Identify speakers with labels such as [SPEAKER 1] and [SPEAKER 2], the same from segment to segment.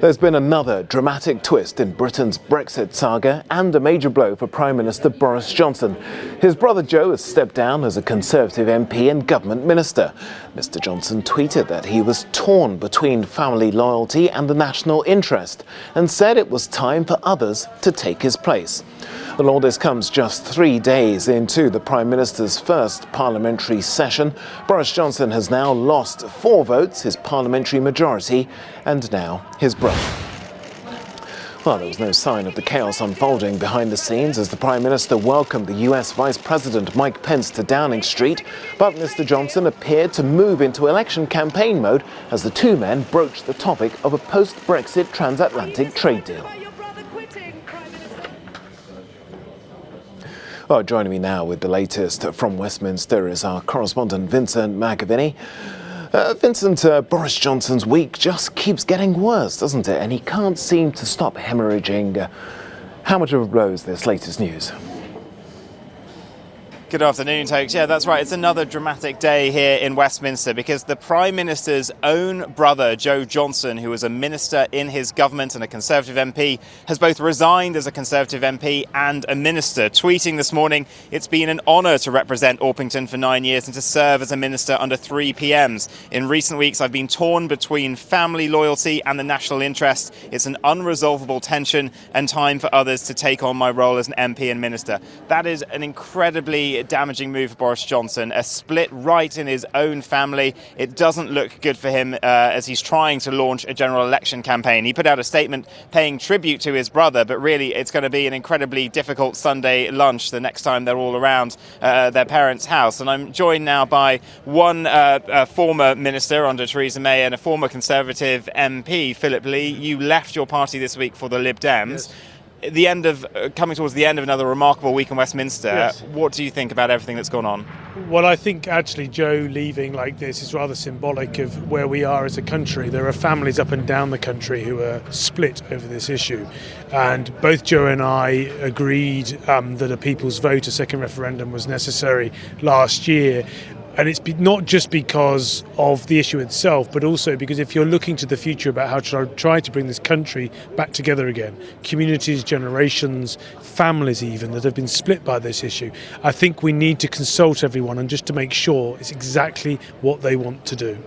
[SPEAKER 1] There's been another dramatic twist in Britain's Brexit saga and a major blow for Prime Minister Boris Johnson. His brother Joe has stepped down as a Conservative MP and government minister. Mr Johnson tweeted that he was torn between family loyalty and the national interest and said it was time for others to take his place. Well, all this comes just 3 days into the Prime Minister's first parliamentary session. Boris Johnson has now lost 4 votes, his parliamentary majority, and now his brother. Well, there was no sign of the chaos unfolding behind the scenes as the Prime Minister welcomed the US Vice President Mike Pence to Downing Street, but Mr Johnson appeared to move into election campaign mode as the two men broached the topic of a post-Brexit transatlantic trade deal. Well, joining me now with the latest from Westminster is our correspondent Vincent McAviney. Vincent, Boris Johnson's week just keeps getting worse, doesn't it? And he can't seem to stop hemorrhaging. How much of a blow is this latest news?
[SPEAKER 2] Good afternoon, Tokes. Yeah, that's right. It's another dramatic day here in Westminster because the Prime Minister's own brother, Joe Johnson, who was a minister in his government and a Conservative MP, has both resigned as a Conservative MP and a minister, tweeting this morning, "It's been an honour to represent Orpington for 9 years and to serve as a minister under 3 PMs. In recent weeks, I've been torn between family loyalty and the national interest. It's an unresolvable tension and time for others to take on my role as an MP and minister." That is an incredibly damaging move for Boris Johnson, a split right in his own family. It doesn't look good for him as he's trying to launch a general election campaign. He put out a statement paying tribute to his brother, but really it's going to be an incredibly difficult Sunday lunch the next time they're all around their parents' house. And I'm joined now by one former minister under Theresa May and a former Conservative MP, Philip Lee. You left your party this week for the Lib Dems.
[SPEAKER 3] Yes.
[SPEAKER 2] Coming towards the end of another remarkable week in Westminster,
[SPEAKER 3] Yes.
[SPEAKER 2] What do you think about everything that's gone on?
[SPEAKER 3] Well, I think actually Joe leaving like this is rather symbolic of where we are as a country. There are families up and down the country who are split over this issue. And both Joe and I agreed that a people's vote, a second referendum, was necessary last year. And it's not just because of the issue itself, but also because if you're looking to the future about how to try to bring this country back together again, communities, generations, families even, that have been split by this issue, I think we need to consult everyone and just to make sure it's exactly what they want to do.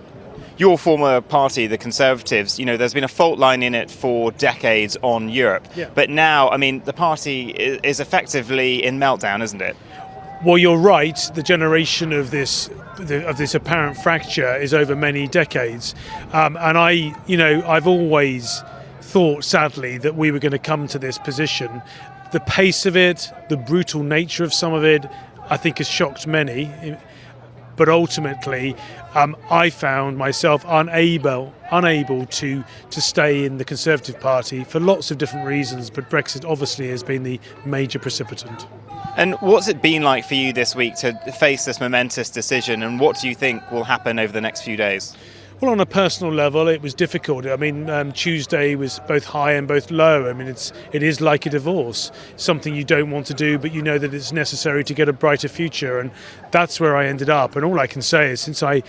[SPEAKER 2] Your former party, the Conservatives, there's been a fault line in it for decades on Europe.
[SPEAKER 3] Yeah.
[SPEAKER 2] But now, the party is effectively in meltdown, isn't it?
[SPEAKER 3] Well, you're right. The generation of this apparent fracture is over many decades, and I've always thought, sadly, that we were going to come to this position. The pace of it, the brutal nature of some of it, I think has shocked many. But ultimately, I found myself unable to stay in the Conservative Party for lots of different reasons. But Brexit obviously has been the major precipitant.
[SPEAKER 2] And what's it been like for you this week to face this momentous decision, and what do you think will happen over the next few days?
[SPEAKER 3] Well, on a personal level, it was difficult. Tuesday was both high and both low. It is like a divorce, something you don't want to do, but you know that it's necessary to get a brighter future, and that's where I ended up. And all I can say is, since I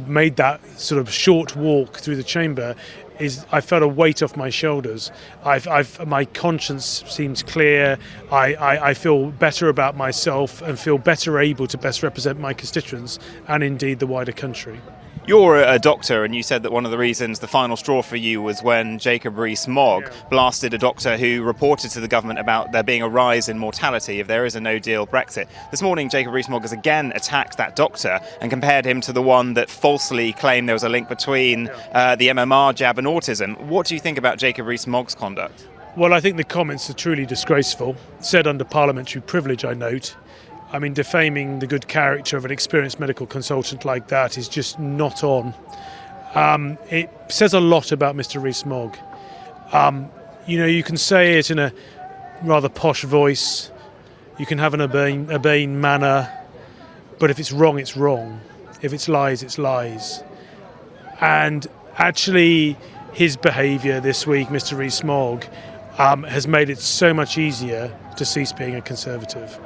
[SPEAKER 3] made that sort of short walk through the chamber, is I felt a weight off my shoulders. My conscience seems clear. I feel better about myself and feel better able to best represent my constituents and indeed the wider country.
[SPEAKER 2] You're a doctor, and you said that one of the reasons, the final straw for you, was when Jacob Rees-Mogg blasted a doctor who reported to the government about there being a rise in mortality if there is a no-deal Brexit. This morning, Jacob Rees-Mogg has again attacked that doctor and compared him to the one that falsely claimed there was a link between the MMR jab and autism. What do you think about Jacob Rees-Mogg's conduct?
[SPEAKER 3] Well, I think the comments are truly disgraceful, said under parliamentary privilege, I note. Defaming the good character of an experienced medical consultant like that is just not on. It says a lot about Mr. Rees-Mogg. You can say it in a rather posh voice. You can have an urbane manner. But if it's wrong, it's wrong. If it's lies, it's lies. And actually, his behaviour this week, Mr. Rees-Mogg, has made it so much easier to cease being a Conservative.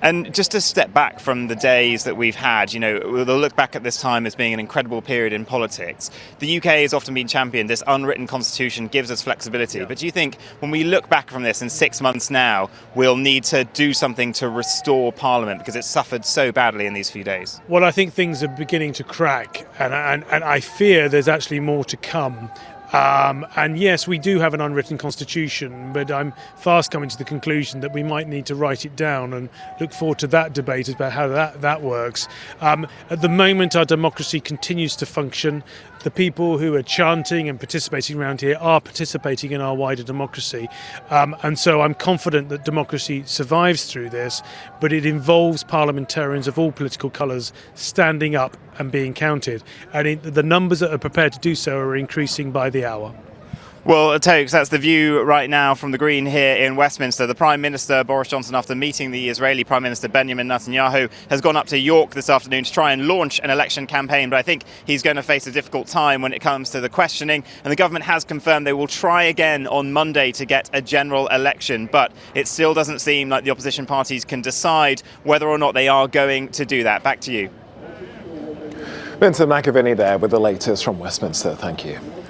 [SPEAKER 2] And just to step back from the days that we've had, we'll look back at this time as being an incredible period in politics. The UK has often been championed. This unwritten constitution gives us flexibility. Yeah. But do you think when we look back from this in 6 months now, we'll need to do something to restore Parliament because it's suffered so badly in these few days?
[SPEAKER 3] Well, I think things are beginning to crack, and I fear there's actually more to come. And yes, we do have an unwritten constitution, but I'm fast coming to the conclusion that we might need to write it down and look forward to that debate about how that works. At the moment, our democracy continues to function. The people who are chanting and participating around here are participating in our wider democracy. And so I'm confident that democracy survives through this, but it involves parliamentarians of all political colours standing up and being counted. And the numbers that are prepared to do so are increasing by the hour.
[SPEAKER 2] Well, Tokes, that's the view right now from the Green here in Westminster. The Prime Minister, Boris Johnson, after meeting the Israeli Prime Minister Benjamin Netanyahu, has gone up to York this afternoon to try and launch an election campaign. But I think he's going to face a difficult time when it comes to the questioning. And the government has confirmed they will try again on Monday to get a general election. But it still doesn't seem like the opposition parties can decide whether or not they are going to do that. Back to you.
[SPEAKER 1] Vincent McAviney there with the latest from Westminster. Thank you.